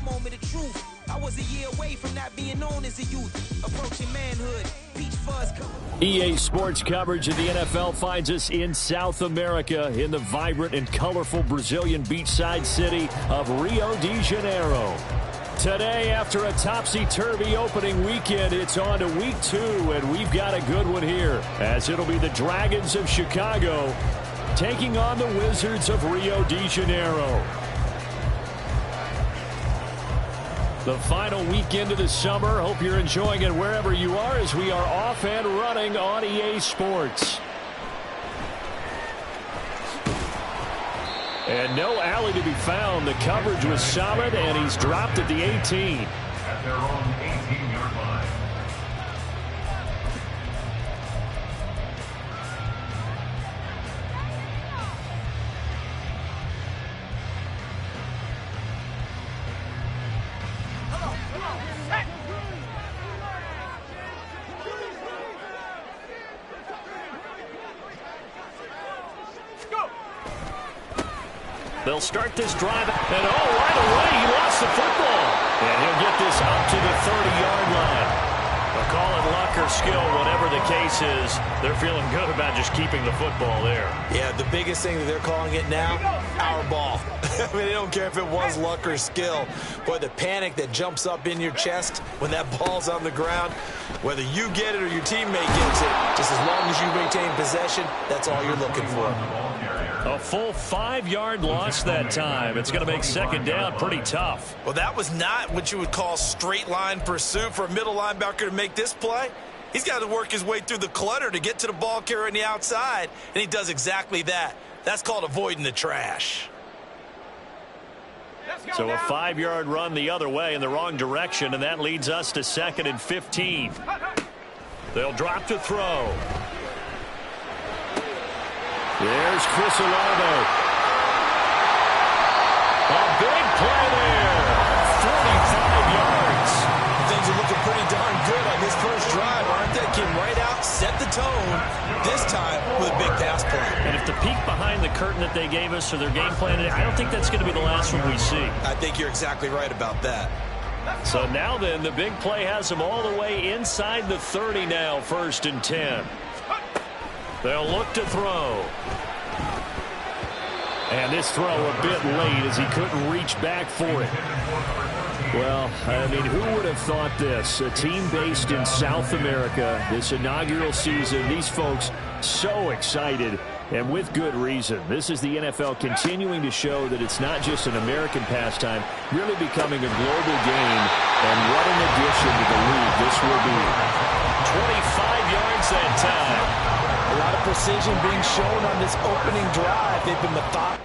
moment of truth. I was a year away from not being known as a youth. Approaching manhood. Peach fuzz. EA Sports coverage of the NFL finds us in South America in the vibrant and colorful Brazilian beachside city of Rio de Janeiro. Today, after a topsy-turvy opening weekend, it's on to week 2, and we've got a good one here, as it'll be the Dragons of Chicago taking on the Wizards of Rio de Janeiro. The final weekend of the summer. Hope you're enjoying it wherever you are as we are off and running on EA Sports. And no alley to be found. The coverage was solid, and he's dropped at the 18. At their own 18-yard line. They'll start this drive, and right away he lost the football. And he'll get this up to the 30-yard line. They'll call it luck or skill, whatever the case is. They're feeling good about just keeping the football there. Yeah, the biggest thing that they're calling it now, our ball. I mean, they don't care if it was luck or skill. Boy, the panic that jumps up in your chest when that ball's on the ground, whether you get it or your teammate gets it, just as long as you maintain possession, that's all you're looking for. A full 5-yard loss that time. It's going to make second down pretty tough. Well, that was not what you would call straight line pursuit for a middle linebacker to make this play. He's got to work his way through the clutter to get to the ball carrier on the outside, and he does exactly that. That's called avoiding the trash. So a 5-yard run the other way in the wrong direction, and that leads us to 2nd and 15. They'll drop to throw. There's Chris Olave. A big play there. 45 yards. Things are looking pretty darn good on this first drive, aren't they? Came right out, set the tone, this time with a big pass play. And if the peek behind the curtain that they gave us or their game plan, I don't think that's going to be the last one we see. I think you're exactly right about that. So now then, the big play has them all the way inside the 30 now, 1st and 10. They'll look to throw. And this throw a bit late as he couldn't reach back for it. Well, I mean, who would have thought this? A team based in South America, this inaugural season, these folks so excited, and with good reason. This is the NFL continuing to show that it's not just an American pastime, really becoming a global game, and what an addition to the league this will be. 25 yards that time. A lot of precision being shown on this opening drive. They've been methodical.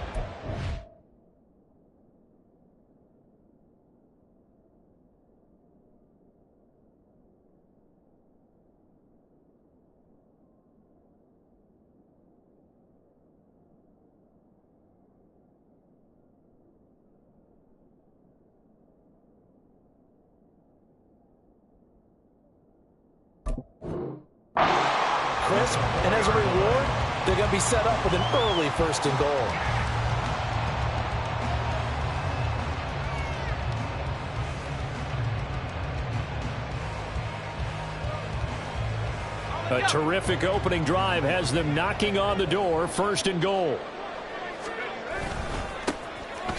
Crisp, and as a reward, they're going to be set up with an early 1st and goal. A terrific opening drive has them knocking on the door, 1st and goal.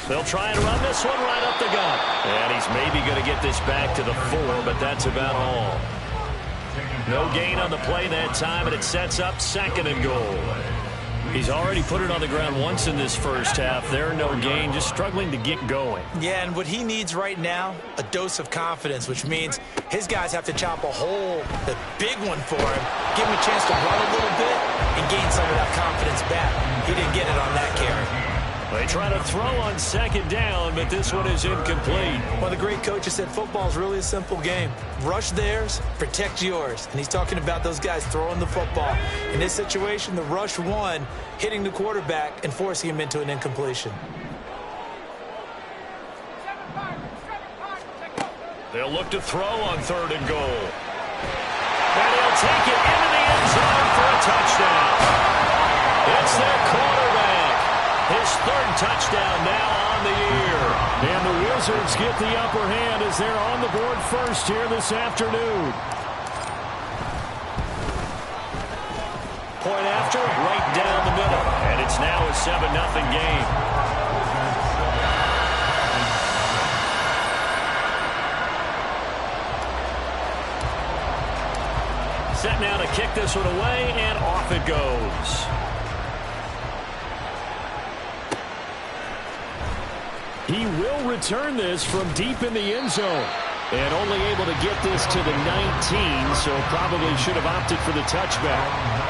They'll try and run this one right up the gut. And he's maybe going to get this back to the 4, but that's about all. No gain on the play that time, and it sets up 2nd and goal. He's already put it on the ground once in this first half. There, no gain, just struggling to get going. Yeah, and what he needs right now, a dose of confidence, which means his guys have to chop a hole, the big one for him, give him a chance to run a little bit and gain some of that confidence back. He didn't get it on that carry. They try to throw on 2nd down, but this one is incomplete. Well, the great coach has said football is really a simple game. Rush theirs, protect yours. And he's talking about those guys throwing the football. In this situation, the rush one, hitting the quarterback and forcing him into an incompletion. They'll look to throw on 3rd and goal. And he'll take it into the end zone for a touchdown. It's their quarterback. His 3rd touchdown now on the year. And the Wizards get the upper hand as they're on the board first here this afternoon. Point after, right down the middle. And it's now a 7-0 game. Set now to kick this one away, and off it goes. He will return this from deep in the end zone. And only able to get this to the 19, so probably should have opted for the touchback.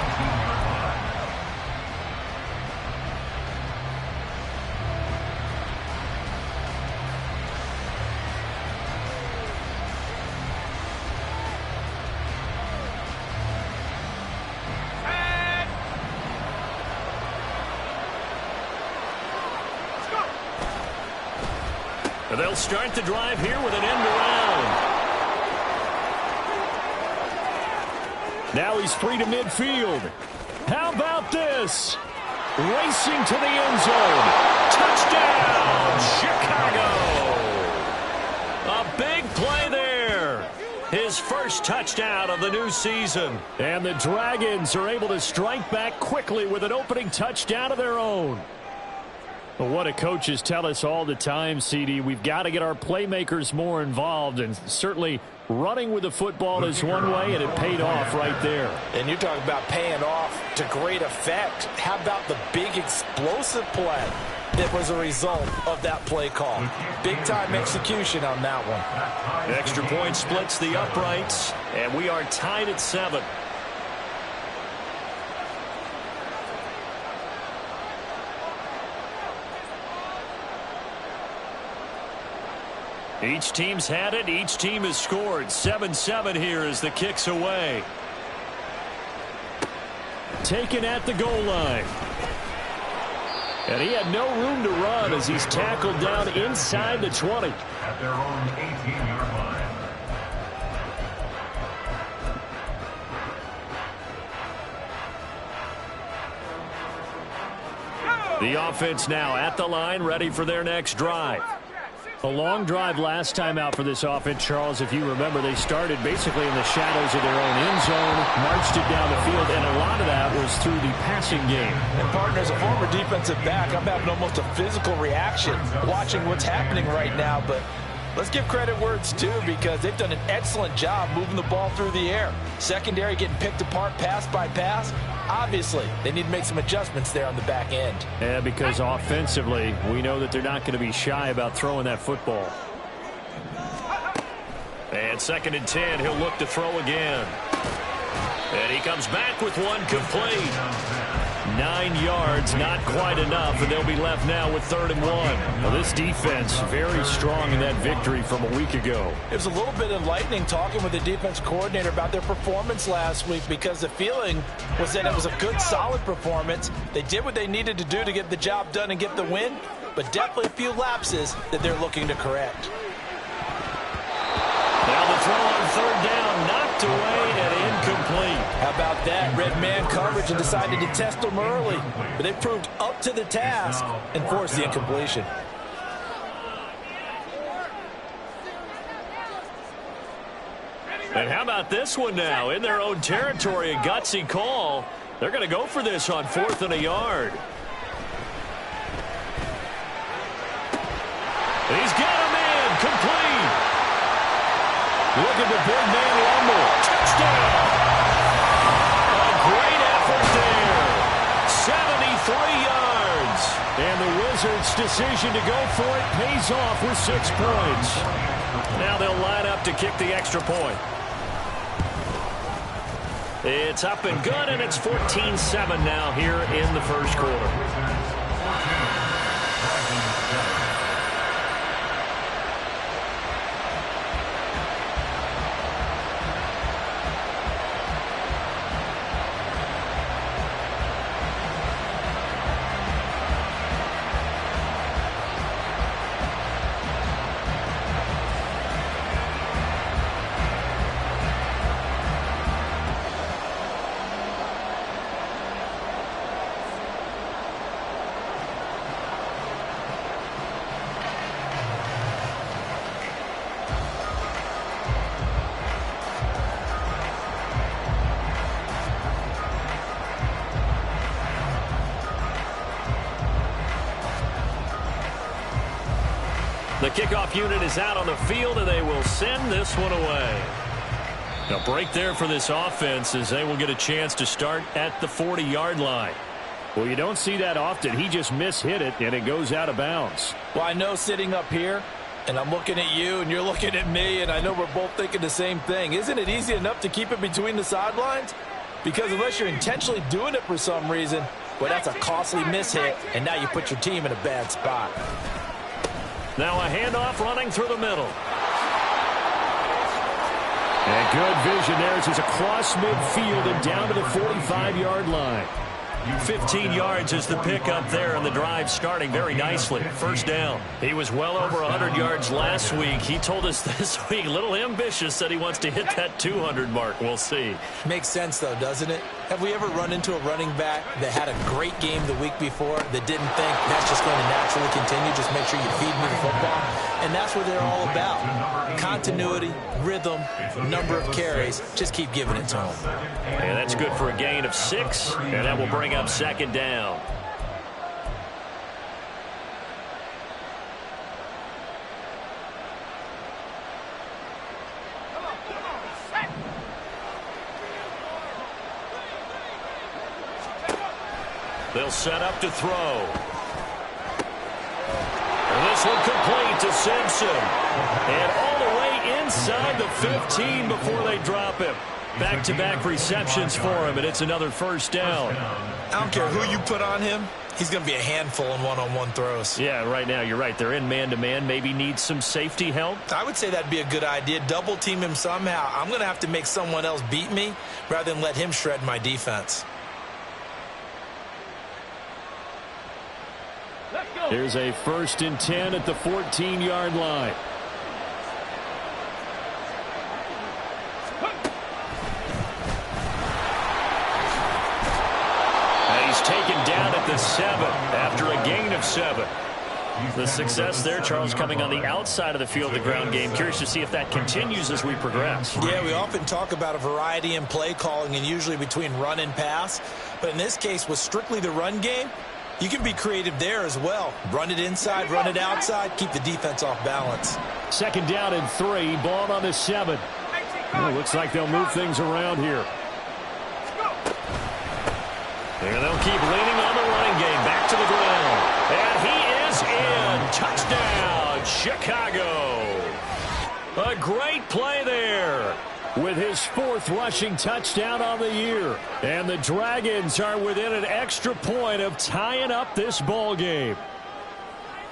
They'll start the drive here with an end around. Now he's free to midfield. How about this? Racing to the end zone. Touchdown, Chicago. A big play there. His first touchdown of the new season. And the Dragons are able to strike back quickly with an opening touchdown of their own. Well, what do coaches tell us all the time, CD? We've got to get our playmakers more involved, and certainly running with the football is one way, and it paid off right there. And you're talking about paying off to great effect. How about the big explosive play that was a result of that play call? Big-time execution on that one. Extra point splits the uprights, and we are tied at 7. Each team's had it. Each team has scored. 7-7 here as the kick's away. Taken at the goal line. And he had no room to run as he's tackled down inside the 20. At their own 18-yard line. The offense now at the line, ready for their next drive. A long drive last time out for this offense, Charles. If you remember, they started basically in the shadows of their own end zone, marched it down the field, and a lot of that was through the passing game. And, partner, as a former defensive back, I'm having almost a physical reaction watching what's happening right now. But let's give credit where it's due, because they've done an excellent job moving the ball through the air. Secondary getting picked apart pass by pass. Obviously, they need to make some adjustments there on the back end. Yeah, because offensively, we know that they're not going to be shy about throwing that football. And 2nd and 10, he'll look to throw again. And he comes back with one complete. 9 yards, not quite enough, and they'll be left now with 3rd and 1. Well, this defense very strong in that victory from a week ago. It was a little bit enlightening talking with the defense coordinator about their performance last week, because the feeling was that it was a good, solid performance. They did what they needed to do to get the job done and get the win, but definitely a few lapses that they're looking to correct. Now the throw on 3rd down, knocked away and incomplete. How about that? Red man coverage and decided to test them early. But they proved up to the task and forced the incompletion. And how about this one now? In their own territory, a gutsy call. They're going to go for this on 4th and a yard. He's got a man complete. Look at the big man rumble. Touchdown. A great effort there. 73 yards. And the Wizards' decision to go for it pays off with 6 points. Now they'll line up to kick the extra point. It's up and good, and it's 14-7 now here in the first quarter. The kickoff unit is out on the field, and they will send this one away. A break there for this offense as they will get a chance to start at the 40-yard line. Well, you don't see that often. He just mishit it, and it goes out of bounds. Well, I know sitting up here, and I'm looking at you, and you're looking at me, and I know we're both thinking the same thing. Isn't it easy enough to keep it between the sidelines? Because unless you're intentionally doing it for some reason, well, that's a costly mishit, and now you put your team in a bad spot. Now a handoff running through the middle. And good vision there as he's across midfield and down to the 45-yard line. 15 yards is the pickup there, and the drive starting very nicely. First down. He was well over 100 yards last week. He told us this week, a little ambitious, said he wants to hit that 200 mark. We'll see. Makes sense, though, doesn't it? Have we ever run into a running back that had a great game the week before that didn't think that's just going to naturally continue? Just make sure you feed me the football. And that's what they're all about. Continuity, rhythm, number of carries. Just keep giving it to them. And that's good for a gain of 6, and that will bring up second down. They'll set up to throw. And this one complete to Simpson. And all the way inside the 15 before they drop him. Back-to-back receptions for him, and it's another first down. I don't care who you put on him. He's going to be a handful in one-on-one throws. Yeah, right now, you're right. They're in man-to-man. Maybe need some safety help. I would say that'd be a good idea. Double team him somehow. I'm going to have to make someone else beat me rather than let him shred my defense. Here's a 1st and 10 at the 14-yard line. And he's taken down at the 7 after a gain of 7. The success there, Charles, coming on the outside of the field, the ground game. Curious to see if that continues as we progress. Yeah, we often talk about a variety in play calling and usually between run and pass. But in this case, with strictly the run game, you can be creative there as well. Run it inside, run it outside, keep the defense off balance. 2nd down and 3, ball on the 7. Well, looks like they'll move things around here. And they'll keep leaning on the running game. Back to the ground. And he is in. Touchdown, Chicago. A great play there. With his 4th rushing touchdown on the year. And the Dragons are within an extra point of tying up this ball game.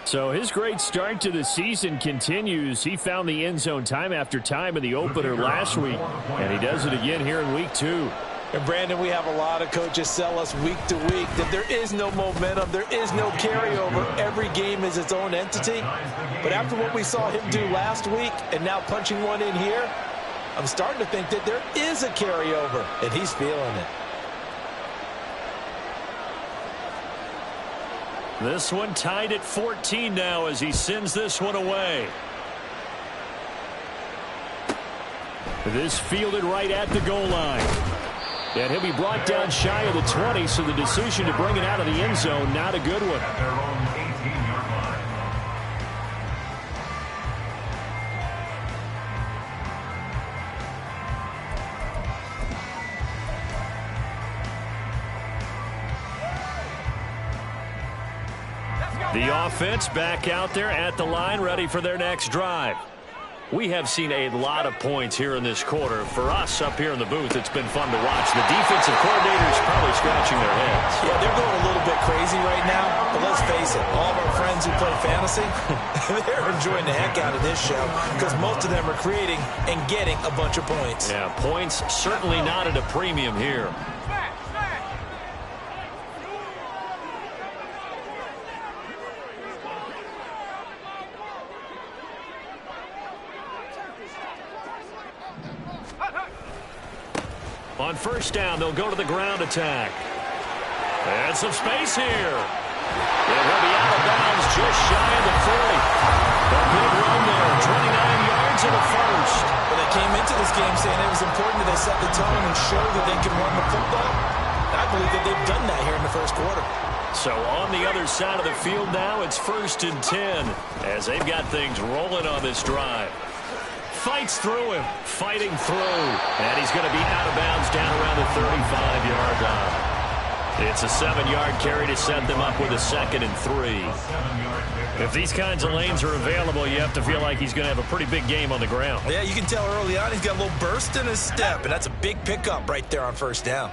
So his great start to the season continues. He found the end zone time after time in the opener last week. And he does it again here in week 2. And Brandon, we have a lot of coaches sell us week to week that there is no momentum, there is no carryover. Every game is its own entity. But after what we saw him do last week and now punching one in here, I'm starting to think that there is a carryover, and he's feeling it. This one tied at 14 now as he sends this one away. This fielded right at the goal line. And he'll be brought down shy of the 20, so the decision to bring it out of the end zone, not a good one. At their own 18-yard line. The offense back out there at the line, ready for their next drive. We have seen a lot of points here in this quarter. For us up here in the booth, it's been fun to watch. The defensive coordinators probably scratching their heads. Yeah, they're going a little bit crazy right now, but let's face it, all of our friends who play fantasy, they're enjoying the heck out of this show because most of them are creating and getting a bunch of points. Yeah, points certainly not at a premium here. On first down, they'll go to the ground attack. And some space here. And he'll be out of bounds just shy of the 40. A big run there, 29 yards and a first. Well, they came into this game saying it was important that they set the tone and show that they can run the football. I believe that they've done that here in the first quarter. So on the other side of the field now, it's 1st and 10 as they've got things rolling on this drive. Fights through him, fighting through, and he's going to be out of bounds down around the 35-yard line. It's a 7-yard carry to set them up with a 2nd and 3. If these kinds of lanes are available, you have to feel like he's going to have a pretty big game on the ground. Yeah, you can tell early on he's got a little burst in his step, and that's a big pickup right there on 1st down.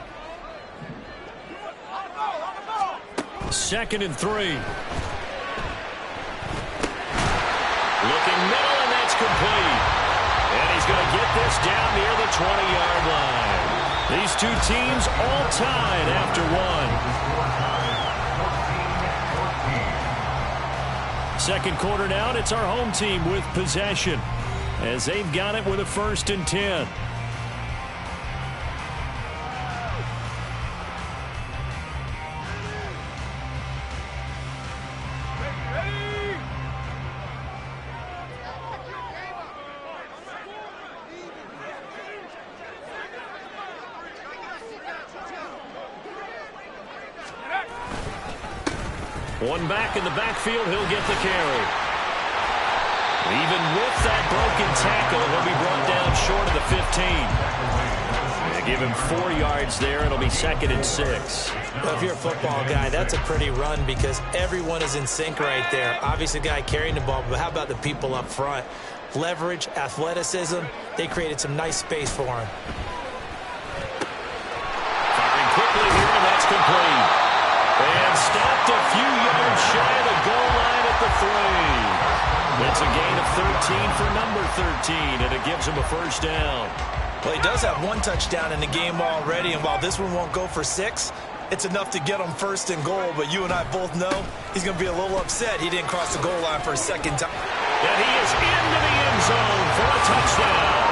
2nd and 3. Looking middle, and that's complete. And he's going to get this down near the 20-yard line. These two teams all tied after one. Second quarter now, and it's our home team with possession as they've got it with a 1st and 10. One back in the backfield, he'll get the carry. Even with that broken tackle, he'll be brought down short of the 15. They give him 4 yards there. It'll be 2nd and 6. Well, if you're a football guy, that's a pretty run because everyone is in sync right there. Obviously, the guy carrying the ball, but how about the people up front? Leverage, athleticism, they created some nice space for him. Firing quickly here, and that's complete. And stopped a few yards shy of the goal line at the 3. It's a gain of 13 for number 13, and it gives him a 1st down. Well, he does have 1 touchdown in the game already, and while this one won't go for 6, it's enough to get him 1st and goal. But you and I both know he's going to be a little upset he didn't cross the goal line for a 2nd time. And he is into the end zone for a touchdown.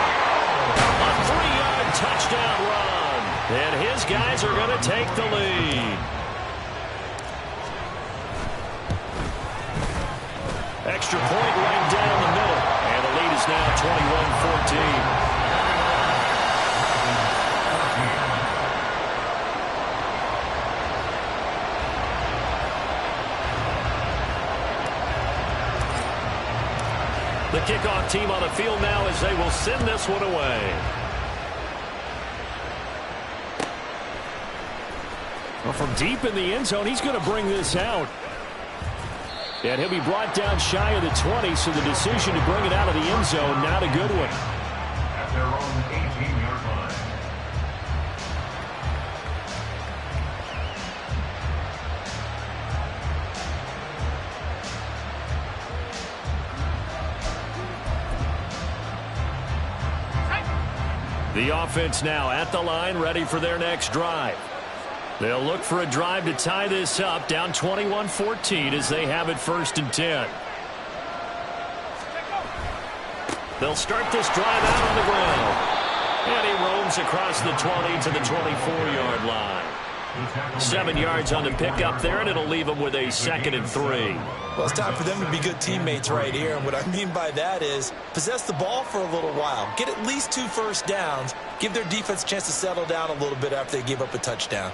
A 3-yard touchdown run. And his guys are going to take the lead. Extra point right down the middle. And the lead is now 21-14. The kickoff team on the field now as they will send this one away. Well, from deep in the end zone, he's going to bring this out. And he'll be brought down shy of the 20, so the decision to bring it out of the end zone, not a good one. At their own 18-yard line. The offense now at the line, ready for their next drive. They'll look for a drive to tie this up, down 21-14 as they have it 1st and 10. They'll start this drive out on the ground. And he roams across the 20 to the 24-yard line. 7 yards on the pickup there, and it'll leave them with a 2nd and 3. Well, it's time for them to be good teammates right here. And what I mean by that is possess the ball for a little while. Get at least 2 first downs. Give their defense a chance to settle down a little bit after they give up a touchdown.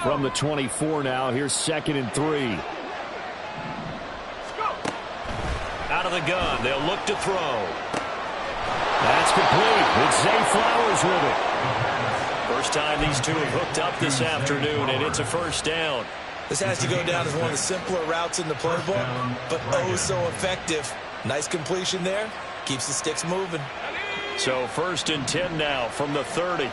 From the 24 now, here's 2nd and 3. Out of the gun, they'll look to throw. That's complete. It's Zay Flowers with it. First time these two have hooked up this afternoon, and it's a 1st down. This has to go down as one of the simpler routes in the playbook, but oh so effective. Nice completion there. Keeps the sticks moving. So 1st and 10 now from the 30.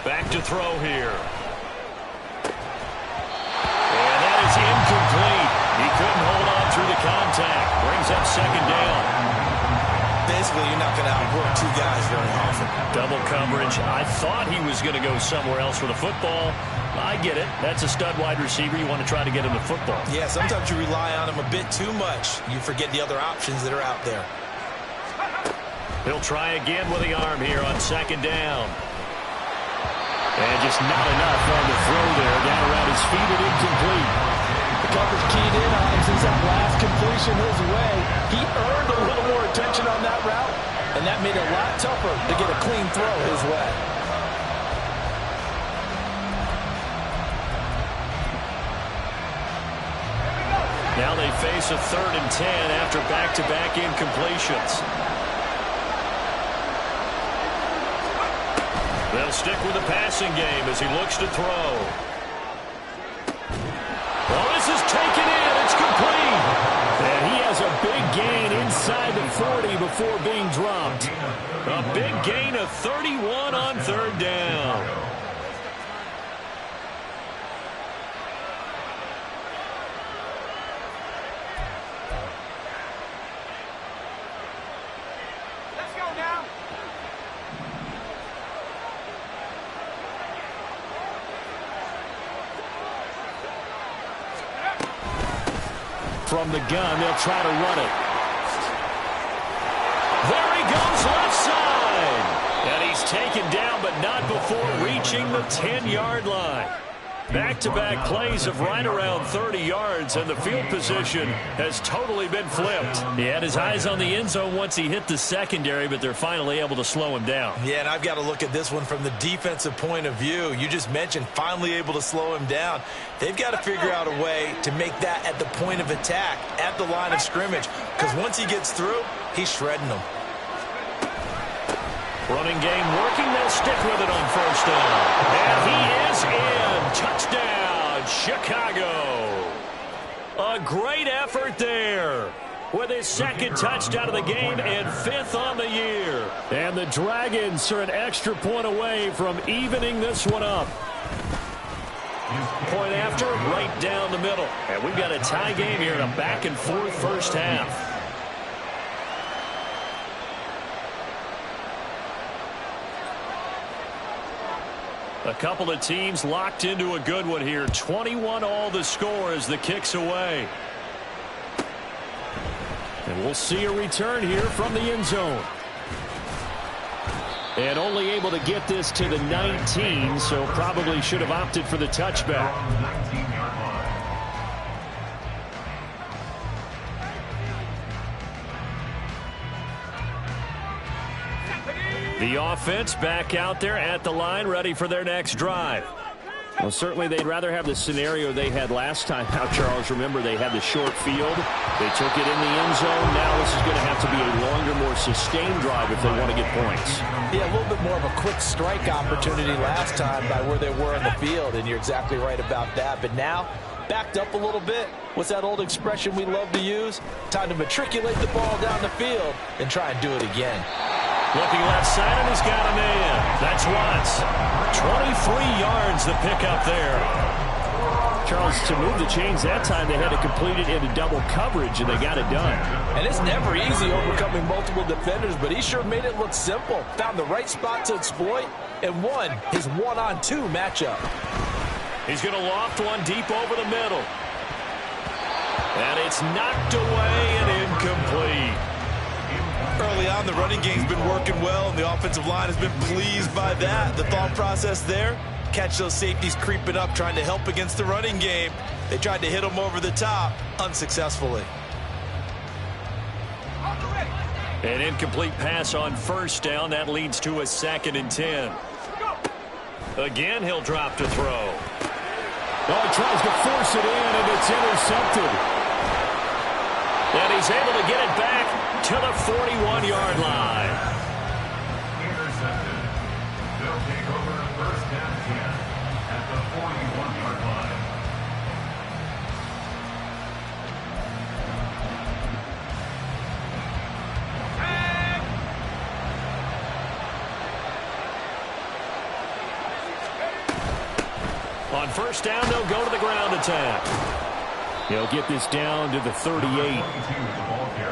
Back to throw here. And that is incomplete. He couldn't hold on through the contact. Brings up 2nd down. Basically, you're not going to outwork 2 guys very often. Double coverage. I thought he was going to go somewhere else with the football. I get it. That's a stud wide receiver. You want to try to get him the football. Yeah, sometimes you rely on him a bit too much. You forget the other options that are out there. He'll try again with the arm here on 2nd down. And just not enough on the throw there. Down around his feet and incomplete. The coverage keyed in on him since that last completion his way. He earned a little more attention on that route, and that made it a lot tougher to get a clean throw his way. Now they face a 3rd and 10 after back-to-back incompletions. They'll stick with the passing game as he looks to throw. Well, this is taken in. It's complete. And he has a big gain inside the 40 before being dropped. A big gain of 31 on 3rd down. From the gun, they'll try to run it. There he goes, left side. And he's taken down, but not before reaching the 10-yard line. Back-to-back plays of right around 30 yards, and the field position has totally been flipped. He had his eyes on the end zone once he hit the secondary, but they're finally able to slow him down. Yeah, and I've got to look at this one from the defensive point of view. You just mentioned finally able to slow him down. They've got to figure out a way to make that at the point of attack, at the line of scrimmage, because once he gets through, he's shredding them. Running game working. They'll stick with it on 1st down. And he is in. Touchdown, Chicago. A great effort there with his 2nd touchdown of the game and 5th on the year. And the Dragons are an extra point away from evening this one up. Point after, right down the middle. And we've got a tie game here in a back-and-forth first half. A couple of teams locked into a good one here. 21 all the score as the kick's away. And we'll see a return here from the end zone. And only able to get this to the 19, so probably should have opted for the touchback. The offense back out there at the line, ready for their next drive. Well, certainly they'd rather have the scenario they had last time out, Charles. Remember, they had the short field. They took it in the end zone. Now this is going to have to be a longer, more sustained drive if they want to get points. Yeah, a little bit more of a quick strike opportunity last time by where they were in the field, and you're exactly right about that. But now, backed up a little bit. What's that old expression we love to use? Time to matriculate the ball down the field and try and do it again. Looking left side, and he's got a man. That's Watts. 23 yards the pickup there. Charles, to move the chains that time, they had to complete it into double coverage, and they got it done. And it's never easy overcoming multiple defenders, but he sure made it look simple. Found the right spot to exploit and won his one-on-two matchup. He's going to loft one deep over the middle. And it's knocked away and incomplete. Early on, the running game's been working well, and the offensive line has been pleased by that. The thought process there, catch those safeties creeping up, trying to help against the running game. They tried to hit them over the top, unsuccessfully. An incomplete pass on 1st down. That leads to a 2nd and 10. Again, he'll drop to throw. Oh, he tries to force it in, and it's intercepted. And he's able to get it back to the 41-yard line. Intercepted. They'll take over 1st and 10 at the 41-yard line. On 1st down, they'll go to the ground attack. They'll get this down to the 38.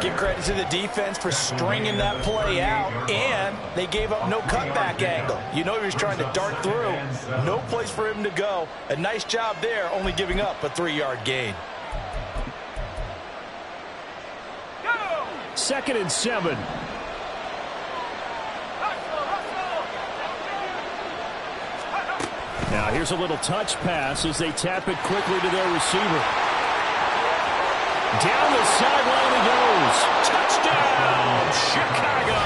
Give credit to the defense for stringing that play out, and they gave up no cutback angle. You know he was trying to dart through. No place for him to go. A nice job there, only giving up a 3-yard gain. 2nd and 7. Now here's a little touch pass as they tap it quickly to their receiver. Down the sideline he goes. Touchdown, Chicago.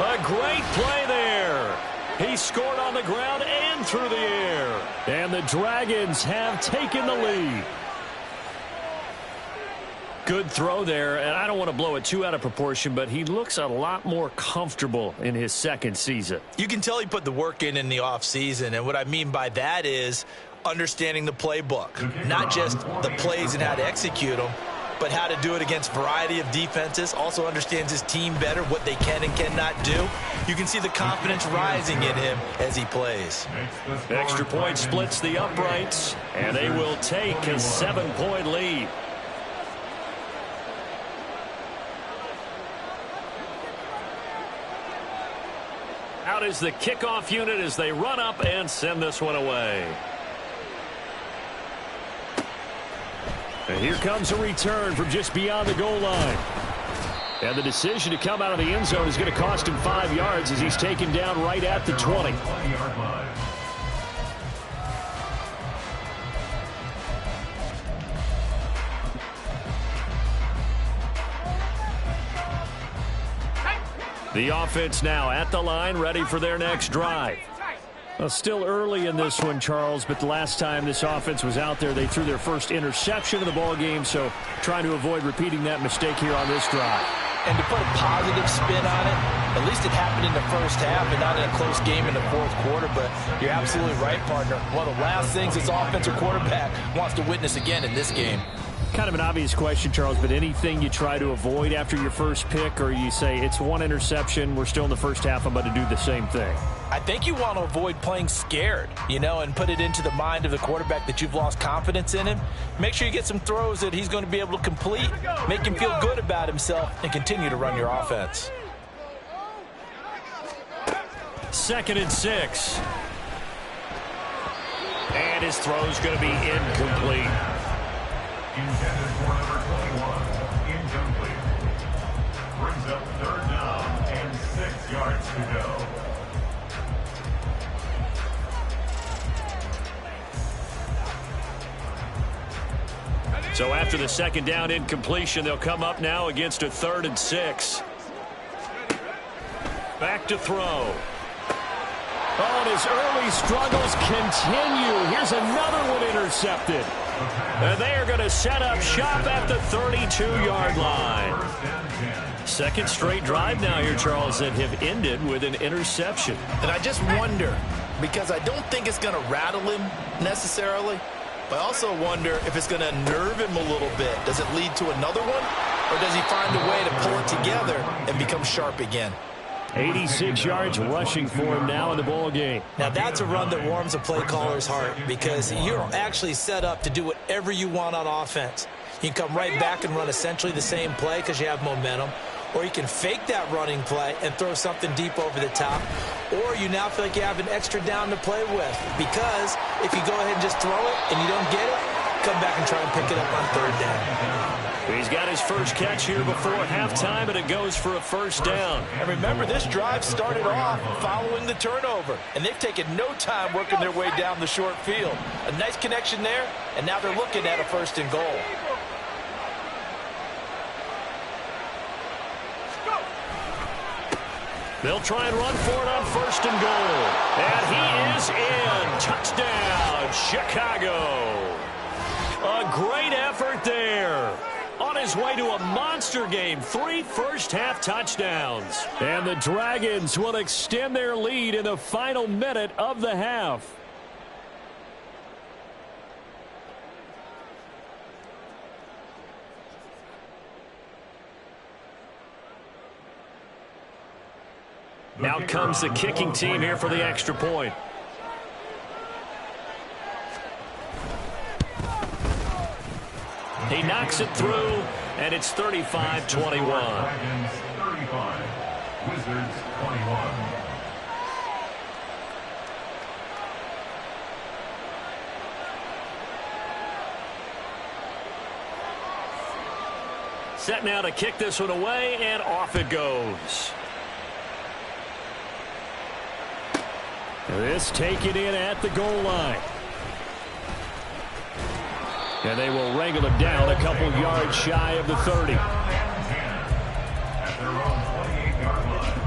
A great play there. He scored on the ground and through the air. And the Dragons have taken the lead. Good throw there, and I don't want to blow it too out of proportion, but he looks a lot more comfortable in his second season. You can tell he put the work in the offseason, and what I mean by that is understanding the playbook. Not just the plays and how to execute them, but how to do it against a variety of defenses. Also understands his team better, what they can and cannot do. You can see the confidence rising in him as he plays. Extra point splits the uprights, and they will take a 7-point lead. Out is the kickoff unit as they run up and send this one away. And here comes a return from just beyond the goal line. And the decision to come out of the end zone is going to cost him 5 yards as he's taken down right at the 20. The offense now at the line, ready for their next drive. Well, still early in this one, Charles, but the last time this offense was out there, they threw their first interception of the ball game, so trying to avoid repeating that mistake here on this drive. And to put a positive spin on it, at least it happened in the first half and not in a close game in the fourth quarter, but you're absolutely right, partner. One of the last things this offensive quarterback wants to witness again in this game. Kind of an obvious question, Charles, but anything you try to avoid after your first pick, or you say it's one interception, we're still in the first half, I'm about to do the same thing? I think you want to avoid playing scared, and put it into the mind of the quarterback that you've lost confidence in him. Make sure you get some throws that he's going to be able to complete, make him feel good about himself, and continue to run your offense. 2nd and 6. And his throw's going to be incomplete. Intended for number 21, incomplete. Brings up 3rd down and 6 yards to go. So after the 2nd down incompletion, they'll come up now against a 3rd and 6. Back to throw. Oh, and his early struggles continue. Here's another one intercepted. And they are going to set up shop at the 32-yard line. Second straight drive now here, Charles, that have ended with an interception. And I just wonder, because I don't think it's going to rattle him necessarily, but I also wonder if it's going to nerve him a little bit. Does it lead to another one, or does he find a way to pull it together and become sharp again? 86 yards rushing for him now in the ball game. Now that's a run that warms a play caller's heart, because you're actually set up to do whatever you want on offense. You can come right back and run essentially the same play because you have momentum, or you can fake that running play and throw something deep over the top, or you now feel like you have an extra down to play with, because if you go ahead and just throw it and you don't get it, come back and try and pick it up on 3rd down. He's got his first catch here before halftime, and it goes for a 1st down. And remember, this drive started off following the turnover, and they've taken no time working their way down the short field. A nice connection there, and now they're looking at a 1st and goal. They'll try and run for it on 1st and goal. And he is in. Touchdown, Chicago. A great effort there. On his way to a monster game, 3 first-half touchdowns. And the Dragons will extend their lead in the final minute of the half. Out comes the kicking team here for the extra point. He knocks it through, and it's 35-21. Dragons 35, Wizards 21. Set now to kick this one away, and off it goes. This taken in at the goal line. And they will wrangle him down a couple yards shy of the 30. At their own 28-yard line.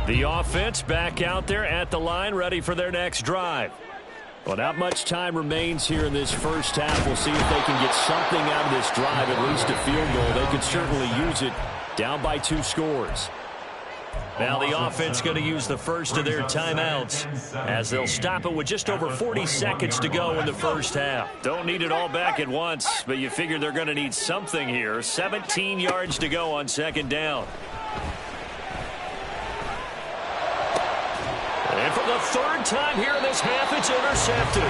The offense back out there at the line, ready for their next drive. Well, not much time remains here in this first half. We'll see if they can get something out of this drive, at least a field goal. They could certainly use it, down by 2 scores. Now the offense going to use the first of their timeouts as they'll stop it with just over 40 seconds to go in the first half. Don't need it all back at once, but you figure they're going to need something here. 17 yards to go on second down. And for the third time here in this half, it's intercepted.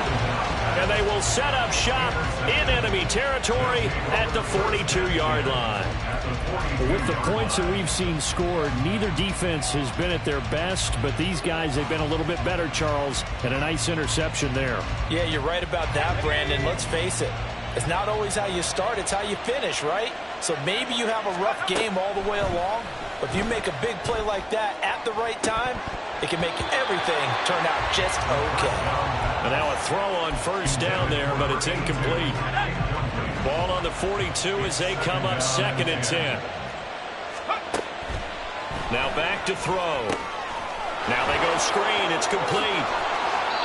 And they will set up shop in enemy territory at the 42-yard line. With the points that we've seen scored, neither defense has been at their best, but these guys have been a little bit better, Charles, and a nice interception there. Yeah, you're right about that, Brandon. Let's face it. It's not always how you start, it's how you finish, right? So maybe you have a rough game all the way along, but if you make a big play like that at the right time, it can make everything turn out just okay. And now a throw on first down there, but it's incomplete. Ball on the 42 as they come up 2nd and 10. Now back to throw. Now they go screen. It's complete.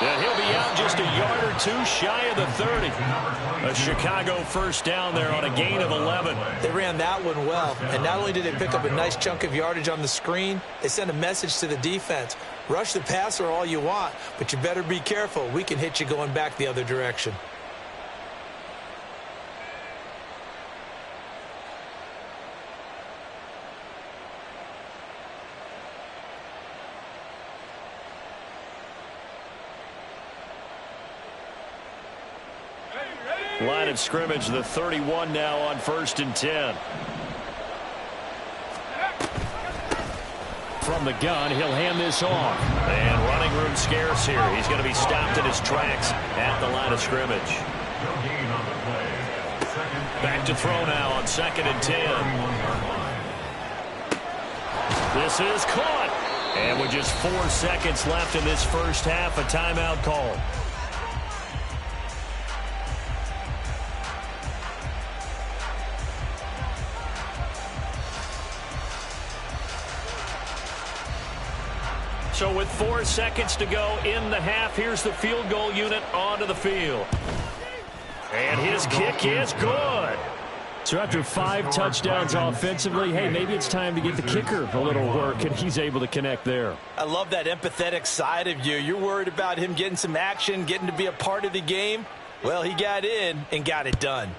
And he'll be out just a yard or 2 shy of the 30. A Chicago first down there on a gain of 11. They ran that one well, and not only did they pick up a nice chunk of yardage on the screen, they sent a message to the defense. Rush the passer all you want, but you better be careful. We can hit you going back the other direction. Line of scrimmage, the 31 now on 1st and 10. From the gun, he'll hand this off. And running room scarce here. He's going to be stopped in his tracks at the line of scrimmage. Back to throw now on 2nd and 10. This is caught. And with just 4 seconds left in this first half, a timeout call. So with 4 seconds to go in the half, here's the field goal unit onto the field. And his kick is good. So after 5 touchdowns offensively, hey, maybe it's time to get the kicker a little work, and he's able to connect there. I love that empathetic side of you. You're worried about him getting some action, getting to be a part of the game. Well, he got in and got it done.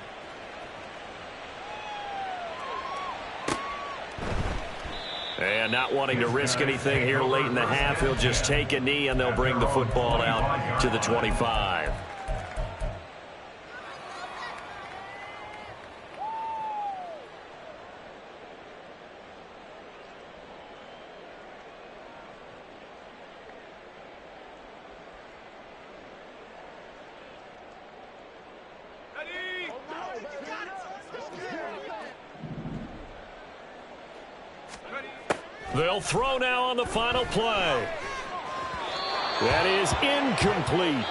And not wanting to risk anything here late in the half, he'll just take a knee and they'll bring the football out to the 25. They'll throw now on the final play. That is incomplete.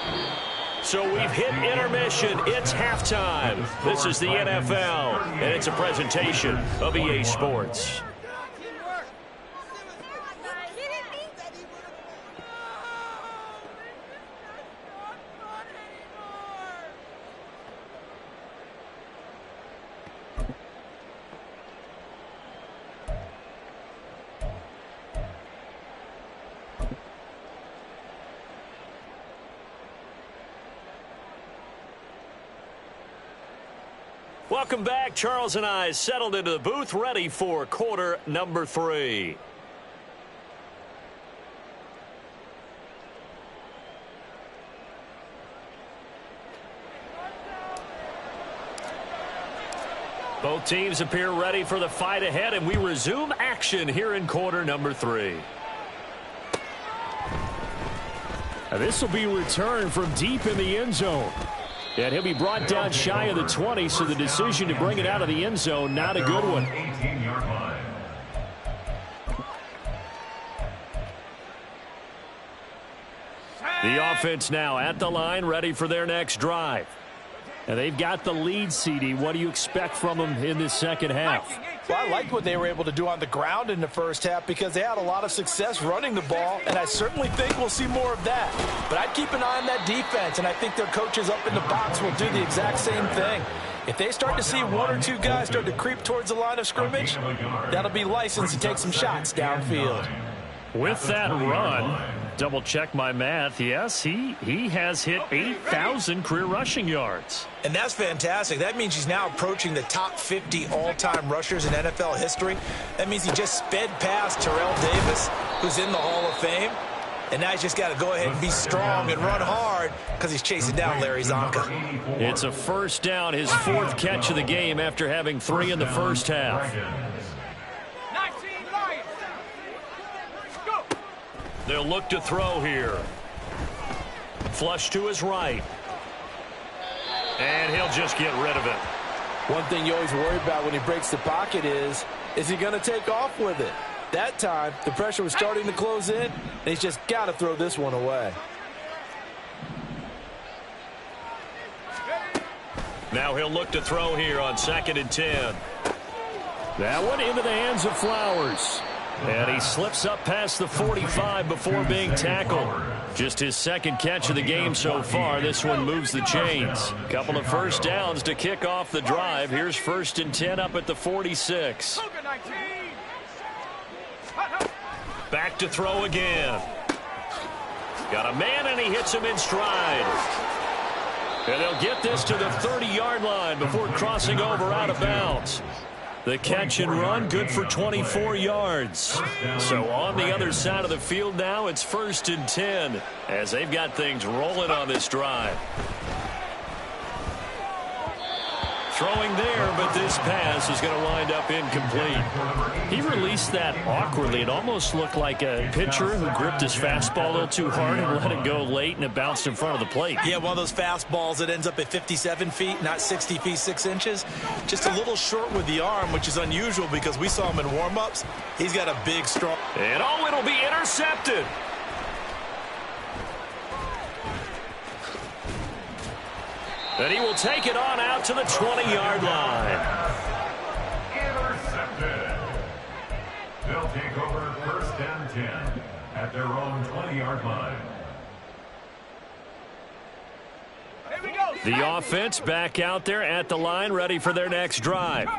So we've hit intermission. It's halftime. This is the NFL, and it's a presentation of EA Sports. Welcome back. Charles and I settled into the booth, ready for quarter number 3. Both teams appear ready for the fight ahead, and we resume action here in quarter number 3. And this will be returned from deep in the end zone. And he'll be brought down shy of the 20, so the decision to bring it out of the end zone, not a good one. 18-yard line. The offense now at the line, ready for their next drive. And they've got the lead, CD. What do you expect from them in this second half? Well, I liked what they were able to do on the ground in the first half because they had a lot of success running the ball, and I certainly think we'll see more of that. But I'd keep an eye on that defense, and I think their coaches up in the box will do the exact same thing. If they start to see one or two guys start to creep towards the line of scrimmage, that'll be license to take some shots downfield. With that run, double check my math, yes, he has hit 8,000 career rushing yards. And that's fantastic. That means he's now approaching the top 50 all-time rushers in NFL history. That means he just sped past Terrell Davis, who's in the Hall of Fame. And now he's just got to go ahead and be strong and run hard because he's chasing down Larry Zonka. It's a first down, his fourth catch of the game after having 3 in the first half. They'll look to throw here. Flush to his right. And he'll just get rid of it. One thing you always worry about when he breaks the pocket is he going to take off with it? That time, the pressure was starting to close in, and he's just got to throw this one away. Now he'll look to throw here on 2nd and 10. That one into the hands of Flowers. And he slips up past the 45 before being tackled. Just his second catch of the game so far. This one moves the chains. Couple of first downs to kick off the drive. Here's 1st and 10 up at the 46. Back to throw again. Got a man, and he hits him in stride. And they'll get this to the 30-yard line before crossing over out of bounds. The catch and run, good for 24 yards. So on the other side of the field now, it's 1st and 10 as they've got things rolling on this drive. Throwing there, but this pass is going to wind up incomplete. He released that awkwardly. It almost looked like a pitcher who gripped his fastball a little too hard and let it go late, and it bounced in front of the plate. Yeah, one of those fastballs that ends up at 57 feet, not 60 feet, 6 inches. Just a little short with the arm, which is unusual because we saw him in warm-ups. He's got a big, strong... And oh, it'll be intercepted. And he will take it on out to the 20-yard line. Intercepted. They'll take over 1st and 10 at their own 20-yard line. The offense back out there at the line, ready for their next drive.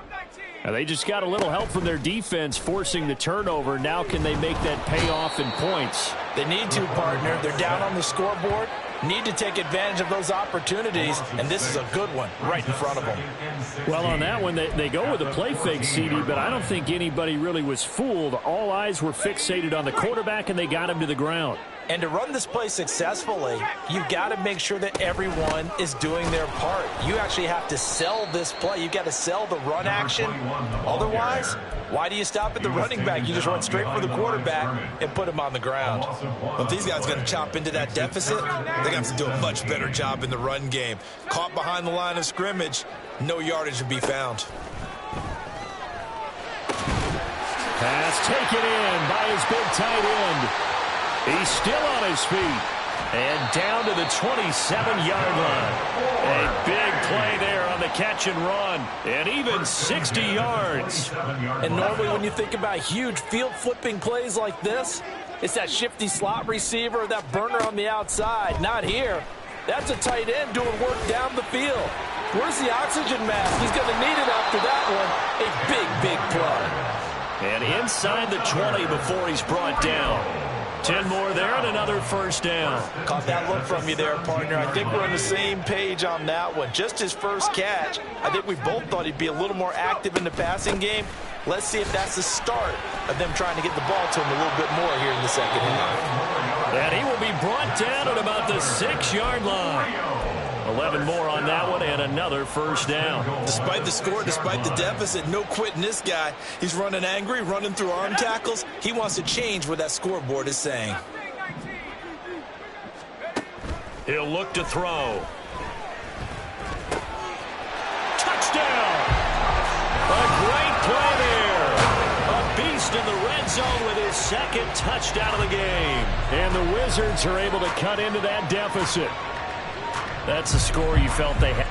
And they just got a little help from their defense forcing the turnover. Now can they make that pay off in points? They need to, partner. They're down on the scoreboard. Need to take advantage of those opportunities, and this is a good one right in front of them. Well, on that one, they go with a play fake, CD, but I don't think anybody really was fooled. All eyes were fixated on the quarterback, and they got him to the ground. And to run this play successfully, you've got to make sure that everyone is doing their part. You actually have to sell this play. You've got to sell the run action. Otherwise, why do you stop at the running back? You just run straight for the quarterback and put him on the ground. Well, if these guys are going to chop into that deficit, they're going to have to do a much better job in the run game. Caught behind the line of scrimmage, no yardage to be found. Pass taken in by his big tight end. He's still on his feet. And down to the 27-yard line. A big play there on the catch and run. And even 60 yards. And normally when you think about huge field-flipping plays like this, it's that shifty slot receiver, that burner on the outside. Not here. That's a tight end doing work down the field. Where's the oxygen mask? He's going to need it after that one. A big, big play. And inside the 20 before he's brought down. 10 more there and another first down. Caught that look from you there, partner. I think we're on the same page on that one. Just his first catch. I think we both thought he'd be a little more active in the passing game. Let's see if that's the start of them trying to get the ball to him a little bit more here in the second half. And he will be brought down at about the 6-yard line. 11 more on that one and another first down. Despite the score, despite the deficit, no quitting this guy. He's running angry, running through arm tackles. He wants to change what that scoreboard is saying. He'll look to throw. Touchdown! A great play there. A beast in the red zone with his second touchdown of the game. And the Wizards are able to cut into that deficit. That's the score you felt they had.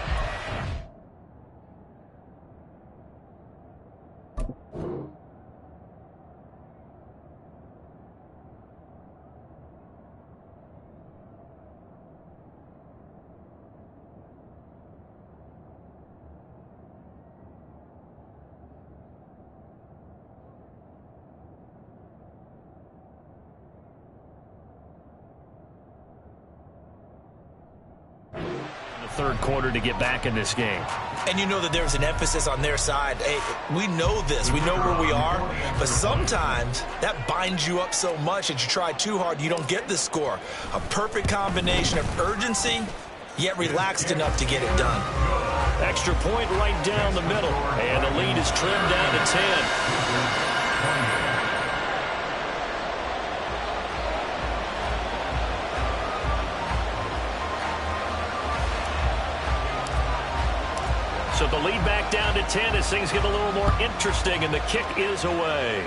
Third quarter to get back in this game. And you know that there's an emphasis on their side. Hey, we know this. We know where we are. But sometimes that binds you up so much that you try too hard, you don't get the score. A perfect combination of urgency, yet relaxed enough to get it done. Extra point right down the middle. And the lead is trimmed down to 10. So the lead back down to 10 as things get a little more interesting, and the kick is away.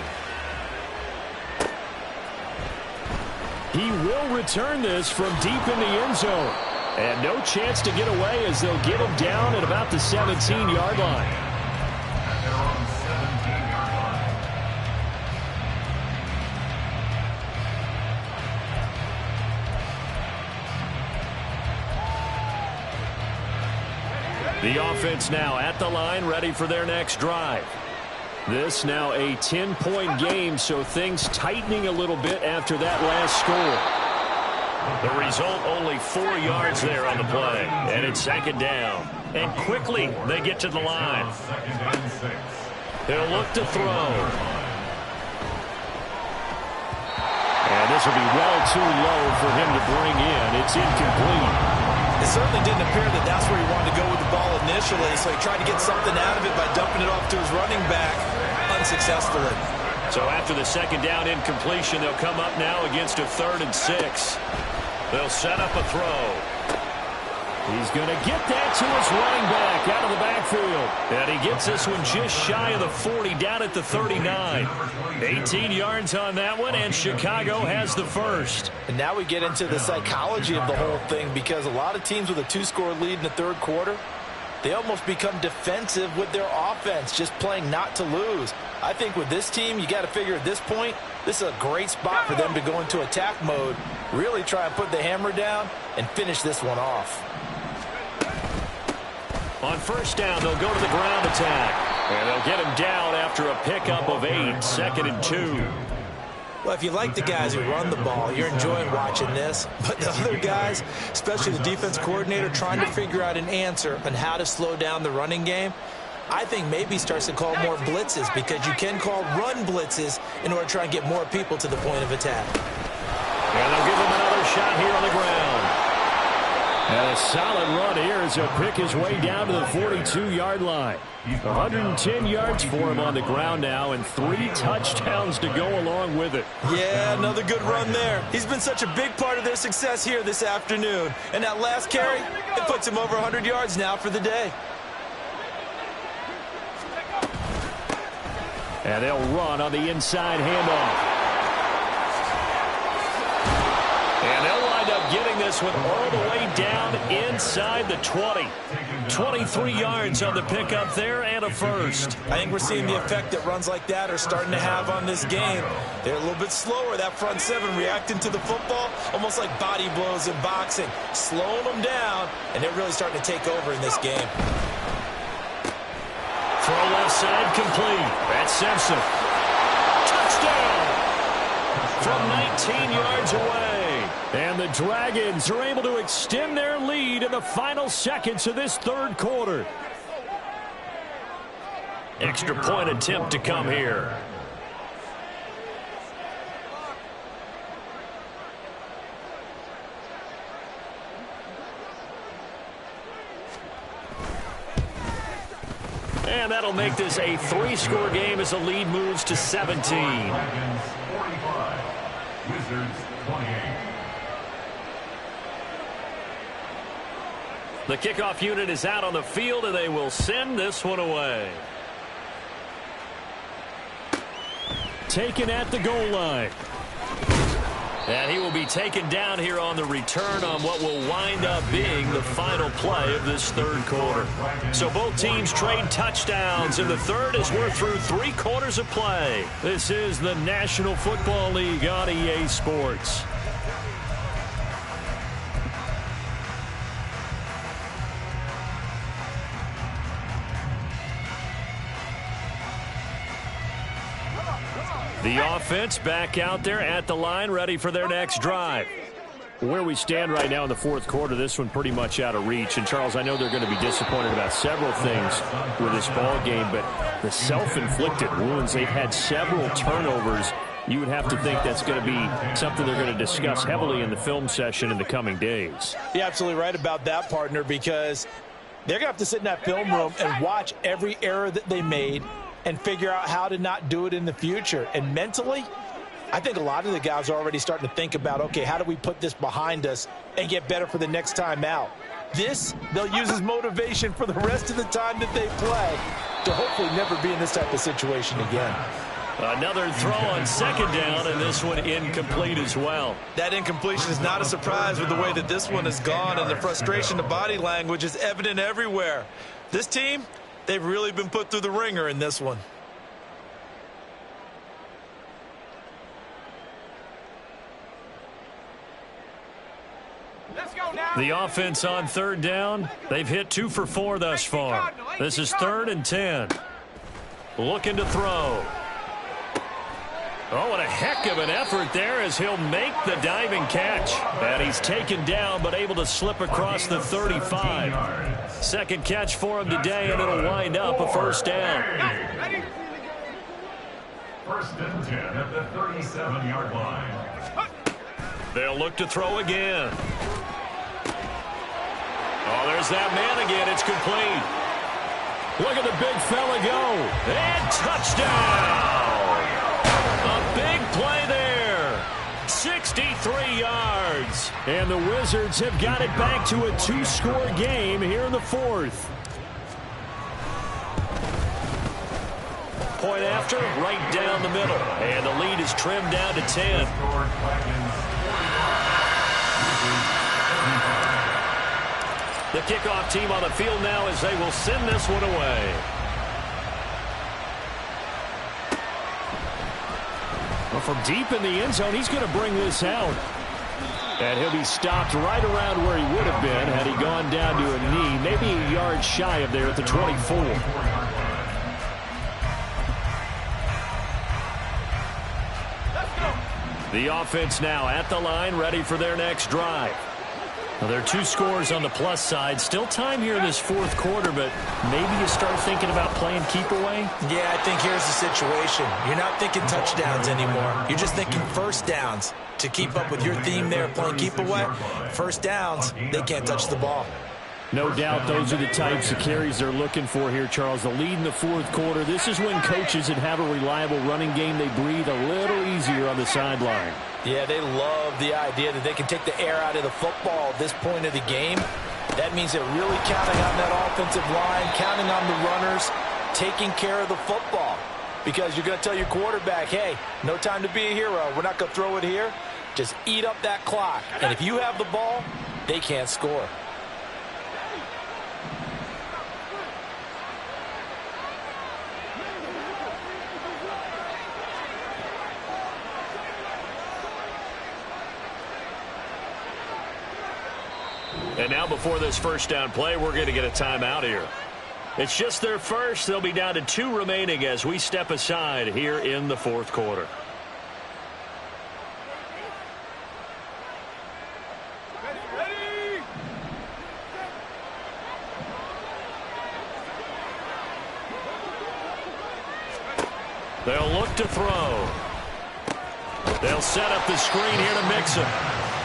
He will return this from deep in the end zone. And no chance to get away as they'll get him down at about the 17-yard line. The offense now at the line, ready for their next drive. This now a 10-point game, so things tightening a little bit after that last score. The result, only 4 yards there on the play, and it's second down. And quickly, they get to the line. He'll look to throw. And this will be well too low for him to bring in. It's incomplete. It certainly didn't appear that that's where he wanted to go with the ball initially, so he tried to get something out of it by dumping it off to his running back unsuccessfully. So after the second down incompletion, they'll come up now against a 3rd and 6. They'll set up a throw. He's going to get that to his running back out of the backfield. And he gets this one just shy of the 40, down at the 39. 18 yards on that one, and Chicago has the first. And now we get into the psychology of the whole thing, because a lot of teams with a 2-score lead in the third quarter, they almost become defensive with their offense, just playing not to lose. I think with this team, you got to figure at this point, this is a great spot for them to go into attack mode, really try and put the hammer down and finish this one off. On first down, they'll go to the ground attack. And they'll get him down after a pickup of 8, 2nd and 2. Well, if you like the guys who run the ball, you're enjoying watching this. But the other guys, especially the defense coordinator, trying to figure out an answer on how to slow down the running game, I think maybe starts to call more blitzes, because you can call run blitzes in order to try and get more people to the point of attack. And they'll give him another shot here on the ground. And a solid run here as he'll pick his way down to the 42-yard line. 110 yards for him on the ground now, and 3 touchdowns to go along with it. Yeah, another good run there. He's been such a big part of their success here this afternoon. And that last carry, it puts him over 100 yards now for the day. And they'll run on the inside handoff. And they'll wind up getting this one all the way down inside the 20. 23 yards on the pickup there, and a first. I think we're seeing the effect that runs like that are starting to have on this game. They're a little bit slower, that front 7, reacting to the football, almost like body blows in boxing, slowing them down, and they're really starting to take over in this game. Throw left side complete. That's Simpson. Touchdown! From 19 yards away. And the Dragons are able to extend their lead in the final seconds of this third quarter. Extra point attempt to come here. And that'll make this a 3-score game as the lead moves to 17. Dragons 45, Wizards 28. The kickoff unit is out on the field, and they will send this one away. Taken at the goal line. And he will be taken down here on the return on what will wind up being the final play of this third quarter. So both teams trade touchdowns in the third as we're through 3 quarters of play. This is the National Football League on EA Sports. The offense back out there at the line, ready for their next drive. Where we stand right now in the fourth quarter, this one pretty much out of reach. And, Charles, I know they're going to be disappointed about several things with this ball game, but the self-inflicted wounds, they've had several turnovers. You would have to think that's going to be something they're going to discuss heavily in the film session in the coming days. You're absolutely right about that, partner, because they're going to have to sit in that film room and watch every error that they made and figure out how to not do it in the future. And mentally, I think a lot of the guys are already starting to think about, okay, how do we put this behind us and get better for the next time out? This, they'll use as motivation for the rest of the time that they play to hopefully never be in this type of situation again. Another throw on second down, and this one incomplete as well. That incompletion is not a surprise with the way that this one has gone, and the frustration, the body language is evident everywhere. This team, they've really been put through the ringer in this one. The offense on third down, they've hit 2 for 4 thus far. This is 3rd and 10. Looking to throw. Oh, and a heck of an effort there as he'll make the diving catch. And he's taken down but able to slip across the 35. Second catch for him today, and it'll wind up a first down. 1st and 10 at the 37-yard line. They'll look to throw again. Oh, there's that man again. It's complete. Look at the big fella go. And touchdown. A big play there. 63 yards. And the Wizards have got it back to a 2-score game here in the fourth. Point after, right down the middle. And the lead is trimmed down to 10. The kickoff team on the field now as they will send this one away. Well, from deep in the end zone, he's going to bring this out. And he'll be stopped right around where he would have been had he gone down to a knee, maybe a yard shy of there at the 24. The offense now at the line, ready for their next drive. Well, there are 2 scores on the plus side. Still time here in this fourth quarter, but maybe you start thinking about playing keep away? Yeah, I think here's the situation. You're not thinking touchdowns anymore. You're just thinking first downs. To keep up with your theme there, playing keep away, first downs, they can't touch the ball. No doubt those are the types of carries they're looking for here, Charles. The lead in the fourth quarter. This is when coaches that have a reliable running game, they breathe a little easier on the sideline. Yeah, they love the idea that they can take the air out of the football at this point of the game. That means they're really counting on that offensive line, counting on the runners, taking care of the football. Because you're going to tell your quarterback, hey, no time to be a hero. We're not going to throw it here. Just eat up that clock. And if you have the ball, they can't score. And now before this first down play, we're going to get a timeout here. It's just their first. They'll be down to 2 remaining as we step aside here in the fourth quarter. They'll look to throw. They'll set up the screen here to mix him.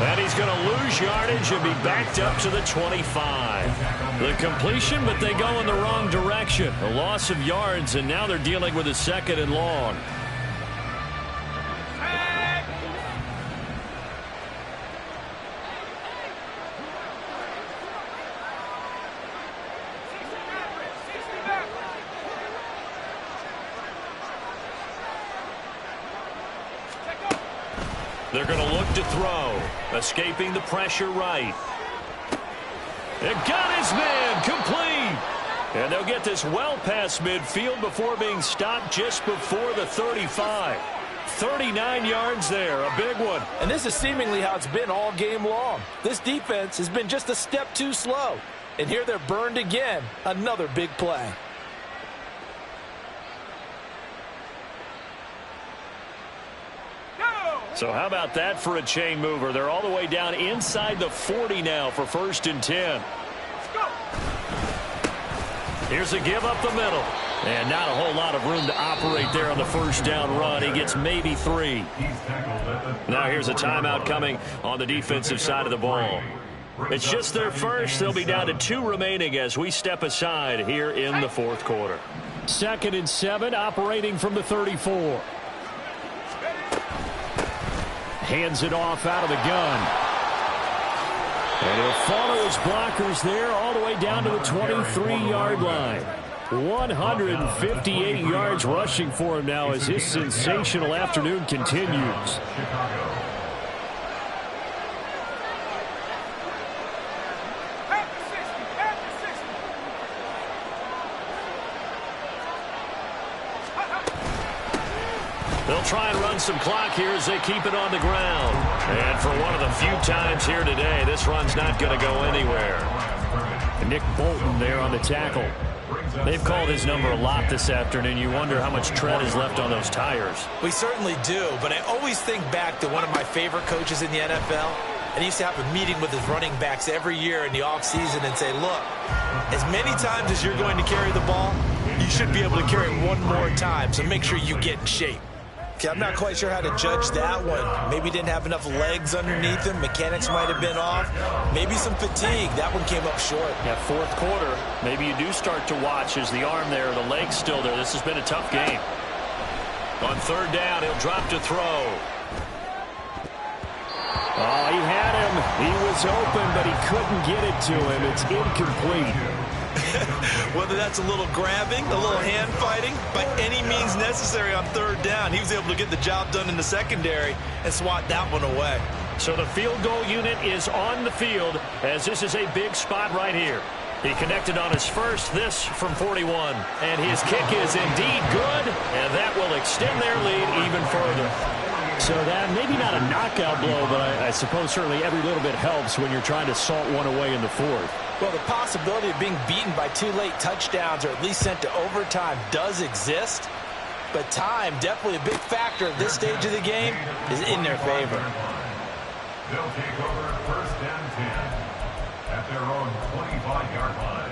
And he's going to lose yardage and be backed up to the 25. The completion, but they go in the wrong direction. A loss of yards, and now they're dealing with a 2nd and long. They're going to look to throw. Escaping the pressure right. It got his man complete. And they'll get this well past midfield before being stopped just before the 35. 39 yards there, a big one. And this is seemingly how it's been all game long. This defense has been just a step too slow. And here they're burned again. Another big play. So how about that for a chain mover? They're all the way down inside the 40 now for 1st and 10. Here's a give up the middle. And not a whole lot of room to operate there on the first down run. He gets maybe 3. Now here's a timeout coming on the defensive side of the ball. It's just their first. They'll be down to 2 remaining as we step aside here in the 4th quarter. 2nd and 7, operating from the 34. Hands it off out of the gun. And he'll follow his blockers there all the way down to the 23-yard line. 158 yards rushing for him now as his sensational afternoon continues. They'll try and run some clock here as they keep it on the ground. And for one of the few times here today, this run's not going to go anywhere. And Nick Bolton there on the tackle. They've called his number a lot this afternoon. You wonder how much tread is left on those tires. We certainly do, but I always think back to one of my favorite coaches in the NFL. And he used to have a meeting with his running backs every year in the offseason and say, look, as many times as you're going to carry the ball, you should be able to carry it one more time, so make sure you get in shape. Okay, I'm not quite sure how to judge that one. Maybe didn't have enough legs underneath him. Mechanics might have been off. Maybe some fatigue. That one came up short. Yeah, 4th quarter, maybe you do start to watch as the arm there, the leg's still there. This has been a tough game. On 3rd down, he'll drop to throw. Oh, he had him. He was open, but he couldn't get it to him. It's incomplete. Whether that's a little grabbing, a little hand fighting, by any means necessary on 3rd down, he was able to get the job done in the secondary and swat that one away. So the field goal unit is on the field as this is a big spot right here. He connected on his first, this from 41. And his kick is indeed good, and that will extend their lead even further. So that, maybe not a knockout blow, but I suppose certainly every little bit helps when you're trying to salt one away in the 4th. Well, the possibility of being beaten by 2 late touchdowns or at least sent to overtime does exist. But time, definitely a big factor at this stage of the game, is in their favor. They'll take over 1st and 10 at their own 25-yard line.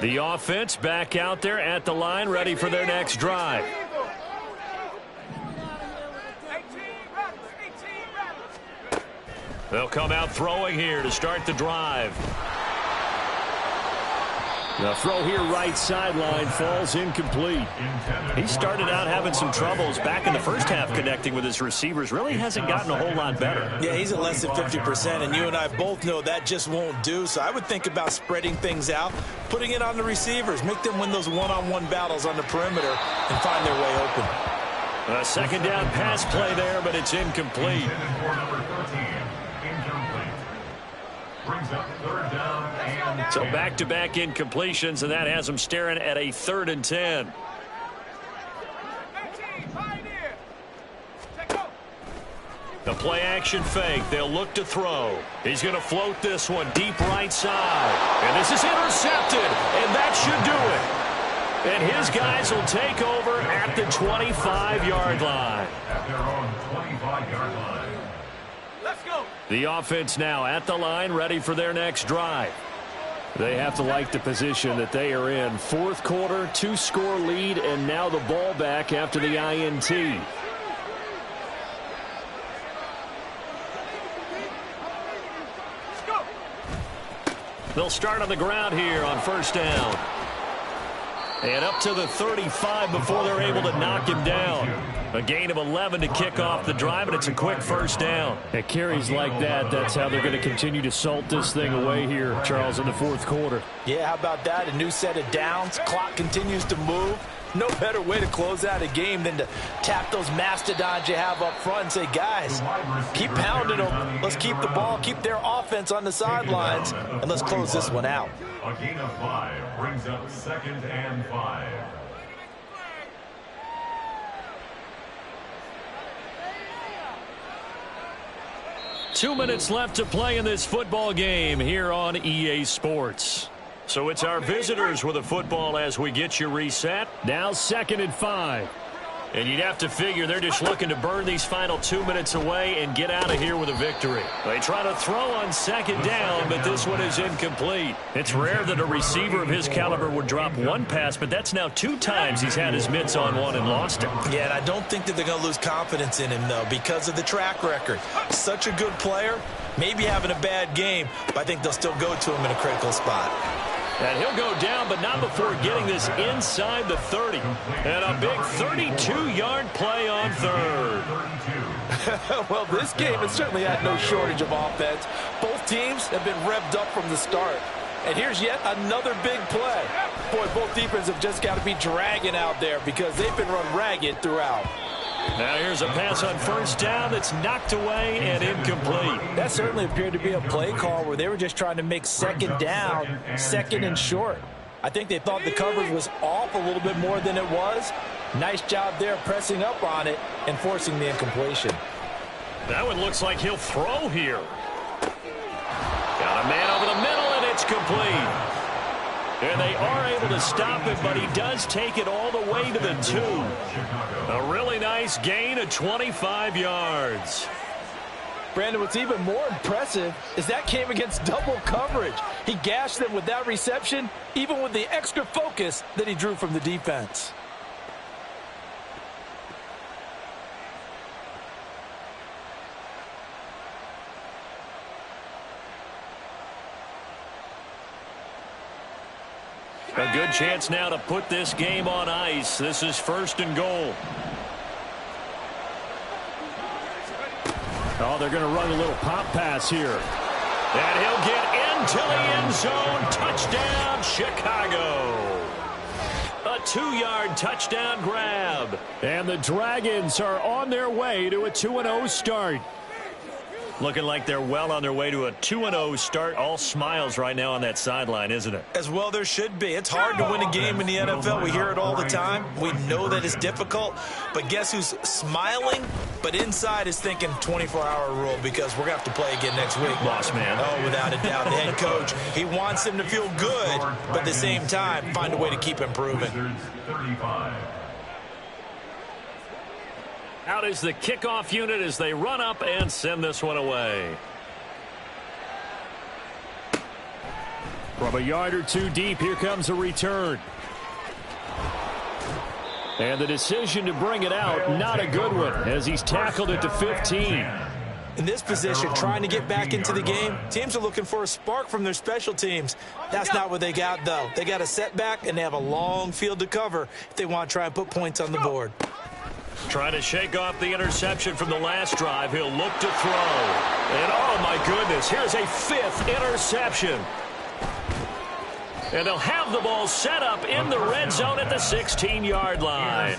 The offense back out there at the line, ready for their next drive. They'll come out throwing here to start the drive. The throw here right sideline falls incomplete. He started out having some troubles back in the first half connecting with his receivers. Really hasn't gotten a whole lot better. Yeah, he's at less than 50%, and you and I both know that just won't do. So I would think about spreading things out, putting it on the receivers, make them win those one-on-one battles on the perimeter and find their way open. A 2nd down pass play there, but it's incomplete. Brings up 3rd down and So back-to-back incompletions, and that has them staring at a 3rd and 10. The play action fake. They'll look to throw. He's going to float this one deep right side. And this is intercepted, and that should do it. And his guys will take over at the 25-yard line. at their own 25-yard line. Let's go. The offense now at the line, ready for their next drive. They have to like the position that they are in. 4th quarter, 2-score lead, and now the ball back after the INT. They'll start on the ground here on 1st down. And up to the 35 before they're able to knock him down. A gain of 11 to kick off the drive, and it's a quick first down. At carries like that, that's how they're going to continue to salt this thing away here, Charles, in the fourth quarter. Yeah, how about that? A new set of downs. Clock continues to move. No better way to close out a game than to tap those mastodons you have up front and say, guys, keep pounding them. Let's keep the ball, keep their offense on the sidelines, and let's close this one out. A gain of 5 brings up 2nd and 5. Two minutes left to play in this football game here on EA Sports. So it's our visitors with the football as we get you reset. Now 2nd and 5. And you'd have to figure they're just looking to burn these final 2 minutes away and get out of here with a victory. They try to throw on 2nd down, but this one is incomplete. It's rare that a receiver of his caliber would drop one pass, but that's now 2 times he's had his mitts on one and lost it. Yeah, and I don't think that they're going to lose confidence in him, though, because of the track record. Such a good player, maybe having a bad game, but I think they'll still go to him in a critical spot. And he'll go down, but not before getting this inside the 30. And a big 32-yard play on 3rd. Well, this game has certainly had no shortage of offense. Both teams have been revved up from the start. And here's yet another big play. Boy, both defenses have just got to be dragging out there because they've been run ragged throughout. Now here's a pass on 1st down that's knocked away and incomplete. That certainly appeared to be a play call where they were just trying to make 2nd down, 2nd and short. I think they thought the coverage was off a little bit more than it was. Nice job there pressing up on it and forcing the incompletion. That one looks like he'll throw here. Got a man over the middle, and it's complete. And they are able to stop him, but he does take it all the way to the 2. A really nice gain of 25 yards. Brandon, what's even more impressive is that came against double coverage. He gashed them with that reception, even with the extra focus that he drew from the defense. A good chance now to put this game on ice. This is 1st and goal. Oh, they're going to run a little pop pass here. And he'll get into the end zone. Touchdown, Chicago. A 2-yard touchdown grab. And the Dragons are on their way to a 2-0 start. Looking like they're well on their way to a 2-0 start. All smiles right now on that sideline, isn't it? As well there should be. It's hard to win a game in the NFL. We hear it all the time. We know that it's difficult. But guess who's smiling? But inside is thinking 24-hour rule because we're going to have to play again next week. Boss man. Oh, without a doubt. The head coach, he wants them to feel good, but at the same time, find a way to keep improving. 35. Out is the kickoff unit as they run up and send this one away. From a yard or 2 deep, here comes a return. And the decision to bring it out, not a good one, as he's tackled at the 15. In this position, trying to get back into the game, teams are looking for a spark from their special teams. That's not what they got, though. They got a setback, and they have a long field to cover if they want to try and put points on the board. Trying to shake off the interception from the last drive. He'll look to throw. And, oh, my goodness, here's a 5th interception. And they'll have the ball set up in the red zone at the 16-yard line.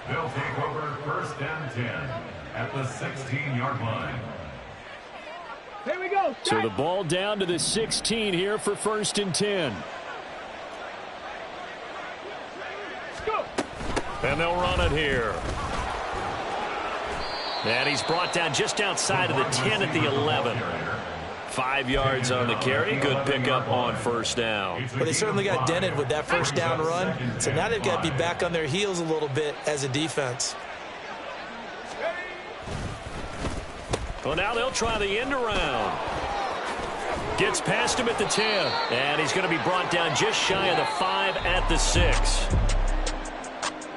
They'll take over 1st and 10 at the 16-yard line. Here we go. So the ball down to the 16 here for 1st and 10. And they'll run it here. And he's brought down just outside of the 10 at the 11. 5 yards on the carry. Good pickup on 1st down. Well, they certainly got dented with that 1st down run. So now they've got to be back on their heels a little bit as a defense. Well, now they'll try the end around. Gets past him at the 10. And he's going to be brought down just shy of the 5 at the 6.